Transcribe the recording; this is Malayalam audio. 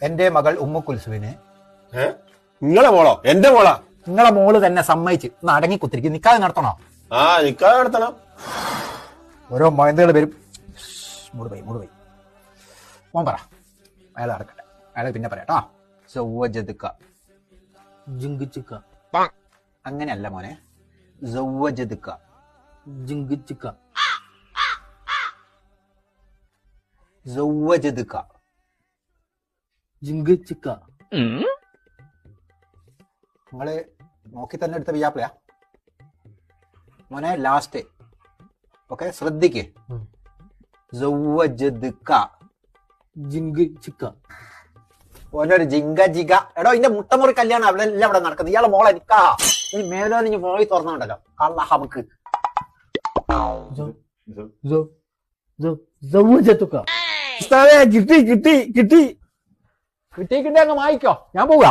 എന്റെ മകൾ ഉമ്മു കുൽസുവിന് നിങ്ങളെ മോളോ? എന്റെ മോളാ? നിങ്ങളെ മോള് തന്നെ സമ്മതിച്ച് ഒന്ന് അടങ്ങി കുത്തിരിക്കും. നിക്കാതെ നടത്തണോ? നിക്കാതെ നടത്തണം. ഓരോ മൊയന്തകൾ വരും. മൂട് പോയി മോൻ പറ. അയാൾ നടക്കട്ടെ, അയാൾ പിന്നെ പറയാട്ടോ. സൗവജദ്ക ജിങ്കിച്ചിക്ക അങ്ങനെയല്ല മോനെ. സൗവജദ്ക ജിങ്കിച്ചിക്ക സൗവജദ്ക ജിങ്കിച്ചിക്ക. നിങ്ങള് നോക്കി തന്നെ എടുത്ത വിയാപ്പിളയാ മോനെ. ലാസ്റ്റ് ഓക്കെ, ശ്രദ്ധിക്ക്. സൗവജദ്ക ജിങ്കിച്ചിക്ക. ഓനൊരു ജിങ്ക ജിഗ. എടോ ഇന്റെ മുട്ടമുറി കല്യാണം അവിടെ എല്ലാം അവിടെ നടക്കുന്നത്. ഇയാളെ മോളെ നിക്കാ. ഇനി മേലോ നീ മോളി തുറന്നുണ്ടല്ലോ കള്ള ഹമുക്ക്. കിട്ടി കിട്ടിക്കിട്ടേ അങ്ങ് വായിക്കോ. ഞാൻ പോവുക.